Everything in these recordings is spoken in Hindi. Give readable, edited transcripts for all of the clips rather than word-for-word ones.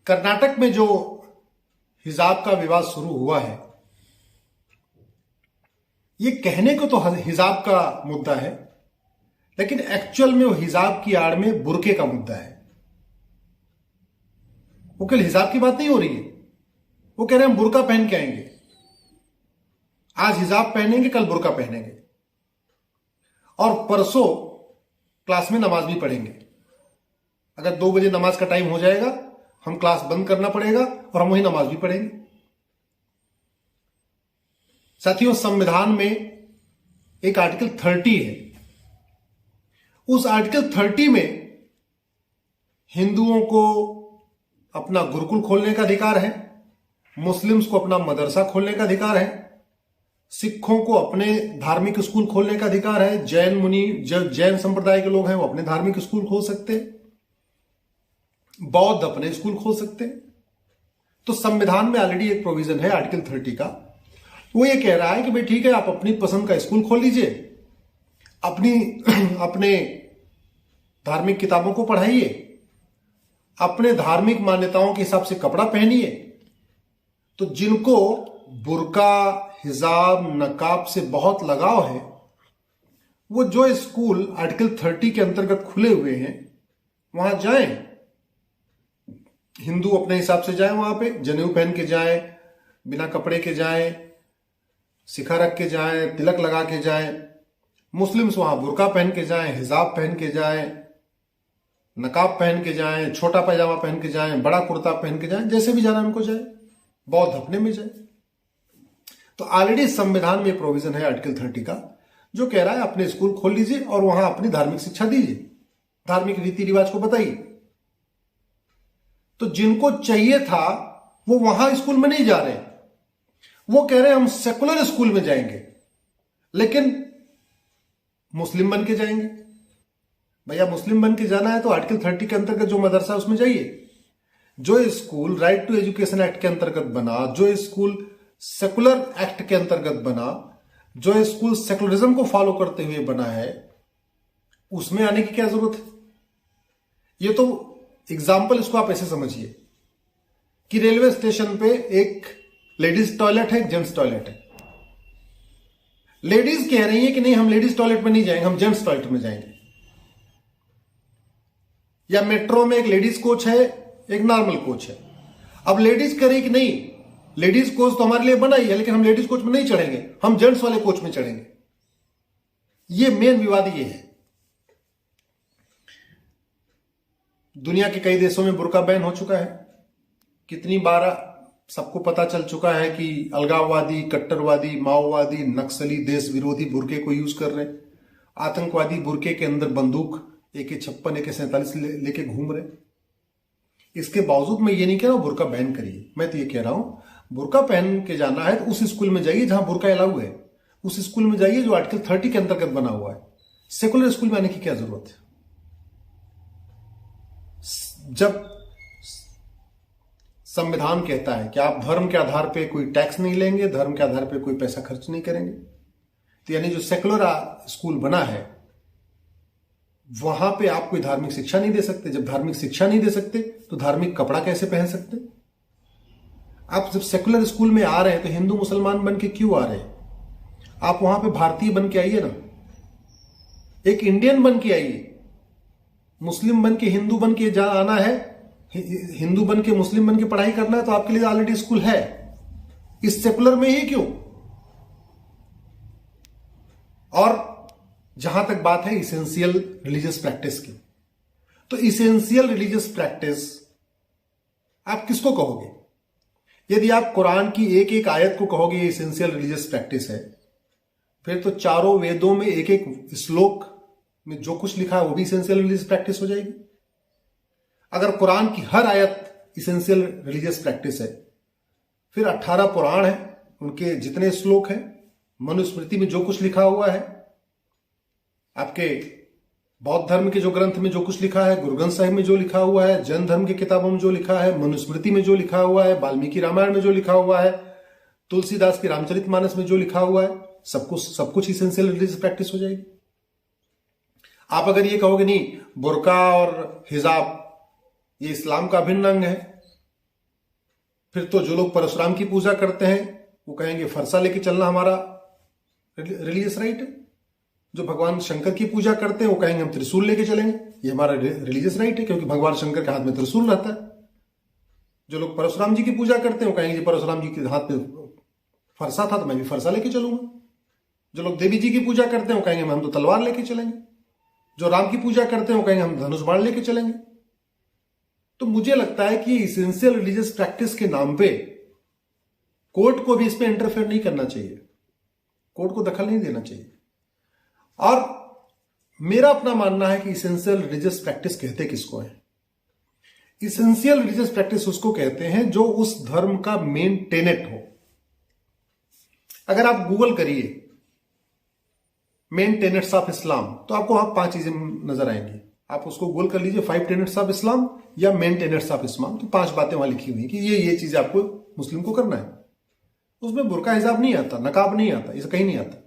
कर्नाटक में जो हिजाब का विवाद शुरू हुआ है, ये कहने को तो हिजाब का मुद्दा है, लेकिन एक्चुअल में वो हिजाब की आड़ में बुर्के का मुद्दा है। वो कल हिजाब की बात नहीं हो रही है, वो कह रहे हैं हम बुर्का पहन के आएंगे, आज हिजाब पहनेंगे कल बुर्का पहनेंगे और परसों क्लास में नमाज भी पढ़ेंगे। अगर 2 बजे नमाज का टाइम हो जाएगा, हम क्लास बंद करना पड़ेगा और हम वही नमाज भी पढ़ेंगे। साथियों, संविधान में एक आर्टिकल 30 है। उस आर्टिकल 30 में हिंदुओं को अपना गुरुकुल खोलने का अधिकार है, मुस्लिम्स को अपना मदरसा खोलने का अधिकार है, सिखों को अपने धार्मिक स्कूल खोलने का अधिकार है, जैन मुनि जैन संप्रदाय के लोग हैं वो अपने धार्मिक स्कूल खोल सकते हैं, बौद्ध अपने स्कूल खोल सकते हैं। तो संविधान में ऑलरेडी एक प्रोविजन है आर्टिकल 30 का, वो ये कह रहा है कि भाई ठीक है, आप अपनी पसंद का स्कूल खोल लीजिए, अपने धार्मिक किताबों को पढ़ाइए, अपने धार्मिक मान्यताओं के हिसाब से कपड़ा पहनिए। तो जिनको बुर्का, हिजाब, नकाब से बहुत लगाव है, वो जो स्कूल आर्टिकल 30 के अंतर्गत खुले हुए हैं वहां जाएं, हिंदू अपने हिसाब से जाएं, वहां पे जनेऊ पहन के जाएं, बिना कपड़े के जाएं, शिखा रख के जाएं, तिलक लगा के जाएं। मुस्लिम्स वहां बुर्का पहन के जाएं, हिजाब पहन के जाएं, नकाब पहन के जाएं, छोटा पैजामा पहन के जाएं, बड़ा कुर्ता पहन के जाएं, जैसे भी जाना उनको जाए, बौद्ध अपने में जाए। तो ऑलरेडी संविधान में प्रोविजन है आर्टिकल 30 का, जो कह रहा है अपने स्कूल खोल लीजिए और वहां अपनी धार्मिक शिक्षा दीजिए, धार्मिक रीति रिवाज को बताइए। तो जिनको चाहिए था वो वहां स्कूल में नहीं जा रहे, वो कह रहे हैं हम सेकुलर स्कूल में जाएंगे, लेकिन मुस्लिम बन के जाएंगे। भैया, मुस्लिम बन के जाना है तो आर्टिकल 30 के अंतर्गत जो मदरसा उसमें जाइए। जो school right to education act के अंतर्गत बना, जो स्कूल सेकुलर एक्ट के अंतर्गत बना, जो स्कूल सेकुलरिज्म को फॉलो करते हुए बना है, उसमें आने की क्या जरूरत है? ये तो एग्जाम्पल, इसको आप ऐसे समझिए कि रेलवे स्टेशन पे एक लेडीज टॉयलेट है, एक जेंट्स टॉयलेट है। लेडीज कह रही है कि नहीं, हम लेडीज टॉयलेट में नहीं जाएंगे, हम जेंट्स टॉयलेट में जाएंगे। या मेट्रो में एक लेडीज कोच है, एक नॉर्मल कोच है। अब लेडीज कह रही कि नहीं, लेडीज कोच तो हमारे लिए बना ही है, लेकिन हम लेडीज कोच में नहीं चढ़ेंगे, हम जेंट्स वाले कोच में चढ़ेंगे। ये मेन विवाद ये है। दुनिया के कई देशों में बुर्का बैन हो चुका है। कितनी बार सबको पता चल चुका है कि अलगाववादी, कट्टरवादी, माओवादी, नक्सली, देश विरोधी बुर्के को यूज कर रहे हैं। आतंकवादी बुर्के के अंदर बंदूक AK-56, AK-47 लेके घूम रहे। इसके बावजूद मैं ये नहीं कह रहा हूं बुर्का बैन करिए, मैं तो ये कह रहा हूं बुर्का पहन के जाना है तो उस स्कूल में जाइए जहां बुर्का अलाउ है, उस स्कूल में जाइए जो आर्टिकल 30 के अंतर्गत बना हुआ है। सेकुलर स्कूल में आने की क्या जरूरत है? जब संविधान कहता है कि आप धर्म के आधार पे कोई टैक्स नहीं लेंगे, धर्म के आधार पे कोई पैसा खर्च नहीं करेंगे, तो यानी जो सेकुलर स्कूल बना है वहां पे आप कोई धार्मिक शिक्षा नहीं दे सकते। जब धार्मिक शिक्षा नहीं दे सकते तो धार्मिक कपड़ा कैसे पहन सकते? आप जब सेकुलर स्कूल में आ रहे हैं तो हिंदू मुसलमान बन के क्यों आ रहे हैं? आप वहां पे भारतीय बन के आइए ना, एक इंडियन बन के आइए। मुस्लिम बन के हिंदू बन के आना है, हिंदू बन के मुस्लिम बन के पढ़ाई करना है तो आपके लिए ऑलरेडी स्कूल है। इस सेकुलर में ही क्यों? और जहां तक बात है इसेंशियल रिलीजियस प्रैक्टिस की, तो इसेंशियल रिलीजियस प्रैक्टिस आप किसको कहोगे? यदि आप कुरान की एक एक आयत को कहोगे ये इसेंशियल रिलीजियस प्रैक्टिस है, फिर तो चारों वेदों में एक एक श्लोक में जो कुछ लिखा है वो भी इसेंशियल रिलीजियस प्रैक्टिस हो जाएगी। अगर कुरान की हर आयत इसेंशियल रिलीजियस प्रैक्टिस है, फिर 18 पुराण है, उनके जितने श्लोक हैं, मनुस्मृति में जो कुछ लिखा हुआ है, आपके बौद्ध धर्म के जो ग्रंथ में जो कुछ लिखा है, गुरु ग्रंथ साहिब में जो लिखा हुआ है, जैन धर्म की किताबों में जो लिखा है, मनुस्मृति में जो लिखा हुआ है, वाल्मीकि रामायण में जो लिखा हुआ है, तुलसीदास की रामचरितमानस में जो लिखा हुआ है, सब कुछ इसेंशियल रिलीजियस प्रैक्टिस हो जाएगी। आप अगर ये कहोगे नहीं बुर्का और हिजाब ये इस्लाम का अभिन्न अंग है, फिर तो जो लोग परशुराम की पूजा करते हैं वो कहेंगे फरसा लेके चलना हमारा रिलीजियस राइट है। जो भगवान शंकर की पूजा करते हैं वो कहेंगे हम त्रिशूल लेके चलेंगे, ये हमारा रिलीजियस राइट है, क्योंकि भगवान शंकर के हाथ में त्रिशूल रहता है। जो लोग परशुराम जी की पूजा करते हैं वो कहेंगे परशुराम जी के हाथ में फरसा था तो मैं भी फरसा लेके चलूंगा। जो लोग देवी जी की पूजा करते हैं वो कहेंगे हम तो तलवार लेके चलेंगे। जो राम की पूजा करते हैं वो कहेंगे हम धनुष बाण लेके चलेंगे। तो मुझे लगता है कि इसेंशियल रिलीजियस प्रैक्टिस के नाम पे कोर्ट को भी इसमें इंटरफेयर नहीं करना चाहिए, कोर्ट को दखल नहीं देना चाहिए। और मेरा अपना मानना है कि इसेंशियल रिलीजियस प्रैक्टिस कहते किसको है? इसेंशियल रिलीजियस प्रैक्टिस उसको कहते हैं जो उस धर्म का मेन टेनेट हो। अगर आप गूगल करिए मेन टेनेट्स ऑफ इस्लाम तो आपको वहां 5 चीजें नजर आएंगी। आप उसको गूगल कर लीजिए 5 टेनेट्स ऑफ इस्लाम या मेन टेनेट्स ऑफ इस्लाम, तो 5 बातें वहां लिखी हुई कि ये चीजें आपको मुस्लिम को करना है। उसमें बुर्का हिजाब नहीं आता, नकाब नहीं आता, इसे कहीं नहीं आता।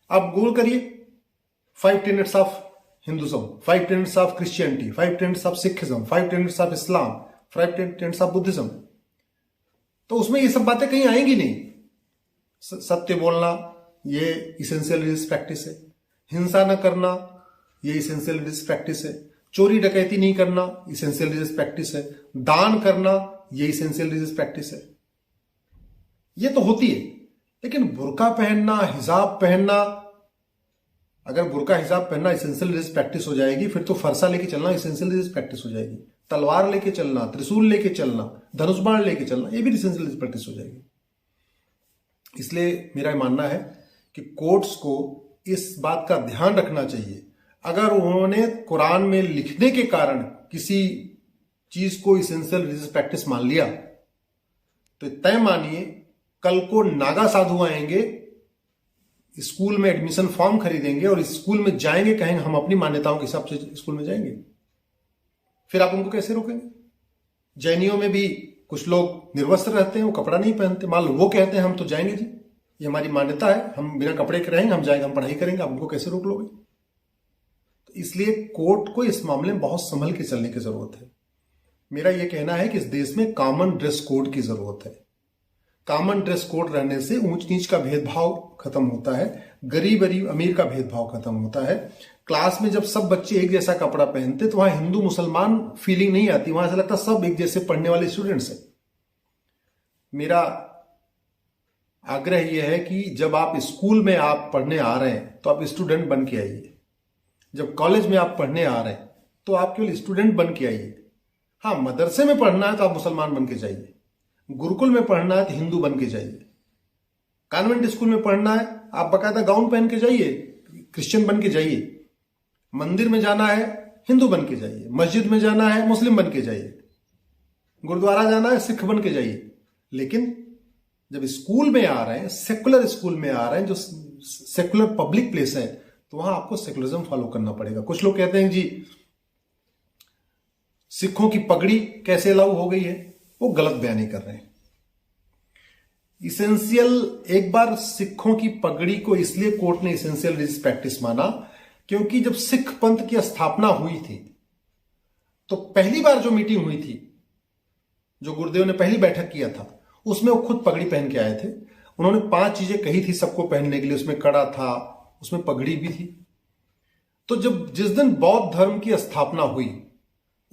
आप गूगल करिए 5 tenets of Hinduism, 5 tenets of Christianity, 5 tenets of Sikhism, 5 tenets of Islam, 5 tenets of Buddhism, तो उसमें ये सब बातें कहीं आएंगी नहीं। सत्य बोलना ये इसेंशियल रिलीजियस प्रैक्टिस है, हिंसा न करना ये इसेंशियल रिलीजियस प्रैक्टिस है, चोरी डकैती नहीं करना इसेंशियल रिलीजियस प्रैक्टिस है, दान करना ये इसेंशियल रिलीजियस प्रैक्टिस है। ये तो होती है, लेकिन बुर्का पहनना, हिजाब पहनना, अगर बुर्का हिजाब पहनना इसेंशियल रिलीजियस प्रैक्टिस हो जाएगी फिर तो फरसा लेके चलना इसेंशियल रिलीजियस प्रैक्टिस हो जाएगी, तलवार लेके चलना, त्रिशूल लेके चलना, धनुष बाण लेके चलना ये भी इसेंशियल रिलीजियस प्रैक्टिस हो जाएगी। इसलिए मेरा मानना है कि कोर्ट्स को इस बात का ध्यान रखना चाहिए। अगर उन्होंने कुरान में लिखने के कारण किसी चीज को इसेंशियल रिलीजियस प्रैक्टिस मान लिया तो तय मानिए कल को नागा साधु आएंगे, स्कूल में एडमिशन फॉर्म खरीदेंगे और स्कूल में जाएंगे, कहेंगे हम अपनी मान्यताओं के हिसाब से स्कूल में जाएंगे। फिर आप उनको कैसे रोकेंगे? जैनियों में भी कुछ लोग निर्वस्त्र रहते हैं, वो कपड़ा नहीं पहनते, मान लो वो कहते हैं हम तो जाएंगे जी, ये हमारी मान्यता है, हम बिना कपड़े के रहेंगे, हम जाएंगे, हम पढ़ाई करेंगे, आप उनको कैसे रोक लोगे? तो इसलिए कोर्ट को इस मामले में बहुत संभल के चलने की जरूरत है। मेरा यह कहना है कि इस देश में कॉमन ड्रेस कोड की जरूरत है। कॉमन ड्रेस कोड रहने से ऊंच नीच का भेदभाव खत्म होता है, गरीब अमीर का भेदभाव खत्म होता है। क्लास में जब सब बच्चे एक जैसा कपड़ा पहनते तो वहां हिंदू मुसलमान फीलिंग नहीं आती, वहां ऐसा लगता सब एक जैसे पढ़ने वाले स्टूडेंट्स हैं। मेरा आग्रह यह है कि जब आप स्कूल में आप पढ़ने आ रहे हैं तो आप स्टूडेंट बन के आइए, जब कॉलेज में आप पढ़ने आ रहे हैं तो आप केवल स्टूडेंट बन के आइए। हाँ, मदरसे में पढ़ना है तो आप मुसलमान बन के जाइए, गुरुकुल में पढ़ना है तो हिंदू बन के जाइए, कॉन्वेंट स्कूल में पढ़ना है आप बकायदा गाउन पहन के जाइए, क्रिश्चियन बन के जाइए, मंदिर में जाना है हिंदू बन के जाइए, मस्जिद में जाना है मुस्लिम बन के जाइए, गुरुद्वारा जाना है सिख बन के जाइए। लेकिन जब स्कूल में आ रहे हैं, सेकुलर स्कूल में आ रहे हैं, जो सेकुलर पब्लिक प्लेस है, तो वहां आपको सेकुलरिज्म फॉलो करना पड़ेगा। कुछ लोग कहते हैं जी सिखों की पगड़ी कैसे अलाउ हो गई है, वो गलत बयानी कर रहे हैं। इसेंशियल, एक बार सिखों की पगड़ी को इसलिए कोर्ट ने इसेंशियल रिलीजियस प्रैक्टिस माना क्योंकि जब सिख पंथ की स्थापना हुई थी तो पहली बार जो मीटिंग हुई थी, जो गुरुदेव ने पहली बैठक किया था, उसमें वो खुद पगड़ी पहन के आए थे। उन्होंने 5 चीजें कही थी सबको पहनने के लिए, उसमें कड़ा था, उसमें पगड़ी भी थी। तो जब जिस दिन बौद्ध धर्म की स्थापना हुई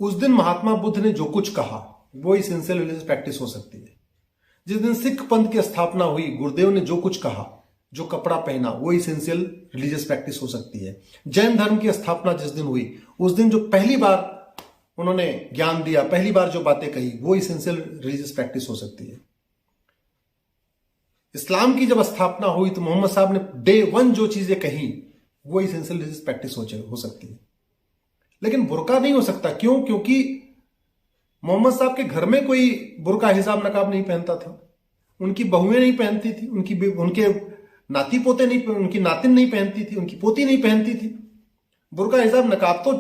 उस दिन महात्मा बुद्ध ने जो कुछ कहा वो इसेंशियल रिलीजियस प्रैक्टिस हो सकती है। जिस दिन सिख पंथ की स्थापना हुई, गुरुदेव ने जो कुछ कहा, जो कपड़ा पहना, वो इसेंशियल रिलीजियस प्रैक्टिस हो सकती है। जैन धर्म की स्थापना जिस दिन हुई उस दिन जो पहली बार उन्होंने ज्ञान दिया, पहली बार जो बातें कही, वो इसेंशियल रिलीजियस प्रैक्टिस हो सकती है। इस्लाम की जब स्थापना हुई तो मोहम्मद साहब ने डे 1 जो चीजें कही वो इसेंशियल रिलीजियस प्रैक्टिस हो सकती है। लेकिन बुर्का नहीं हो सकता। क्यों? क्योंकि मोहम्मद साहब के घर में कोई बुर्का हिजाब नकाब नहीं पहनता था, उनकी बहुएं नहीं पहनती थी, उनके नाती पोते नहीं, उनकी नातिन नहीं पहनती थी, उनकी पोती नहीं पहनती थी। बुर्का हिजाब नकाब तो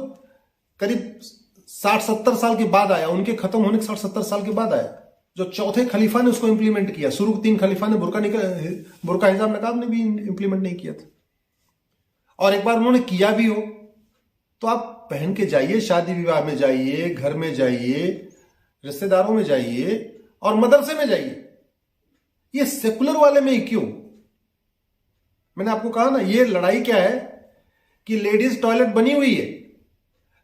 करीब 60-70 साल के बाद आया, उनके खत्म होने के 60-70 साल के बाद आया। जो चौथे खलीफा ने उसको इंप्लीमेंट किया, शुरू के 3 खलीफा ने बुर्का हिजाब नकाब ने भी इंप्लीमेंट नहीं किया था। और एक बार उन्होंने किया भी हो तो आप पहन के जाइए, शादी विवाह में जाइए, घर में जाइए, रिश्तेदारों में जाइए, और मदरसे में जाइए। ये सेकुलर वाले में ही क्यों? मैंने आपको कहा ना, ये लड़ाई क्या है कि लेडीज टॉयलेट बनी हुई है,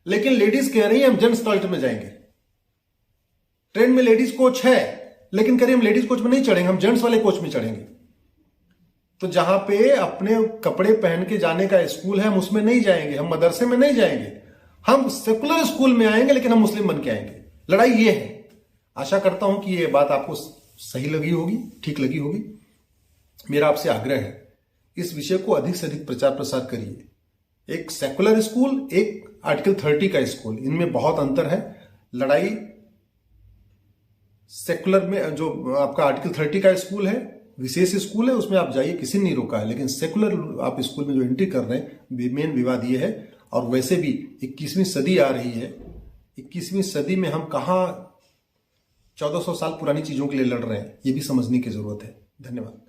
लेकिन लेडीज कह रही है हम जेंट्स टॉयलेट में जाएंगे। ट्रेन में लेडीज कोच है, लेकिन कह रही हम लेडीज कोच में नहीं चढ़ेंगे, हम जेंट्स वाले कोच में चढ़ेंगे। तो जहां पे अपने कपड़े पहन के जाने का स्कूल है, हम उसमें नहीं जाएंगे, हम मदरसे में नहीं जाएंगे, हम सेकुलर स्कूल में आएंगे, लेकिन हम मुस्लिम बन के आएंगे। लड़ाई ये है। आशा करता हूं कि ये बात आपको सही लगी होगी, ठीक लगी होगी। मेरा आपसे आग्रह है, इस विषय को अधिक से अधिक प्रचार प्रसार करिए। एक सेकुलर स्कूल, एक आर्टिकल 30 का स्कूल, इनमें बहुत अंतर है। लड़ाई सेकुलर में जो आपका आर्टिकल 30 का स्कूल है, विशेष स्कूल है, उसमें आप जाइए, किसी ने नहीं रोका है। लेकिन सेकुलर आप स्कूल में जो एंट्री कर रहे हैं, मेन विवाद ये है। और वैसे भी 21वीं सदी आ रही है, 21वीं सदी में हम कहां 1400 साल पुरानी चीजों के लिए लड़ रहे हैं, ये भी समझने की जरूरत है। धन्यवाद।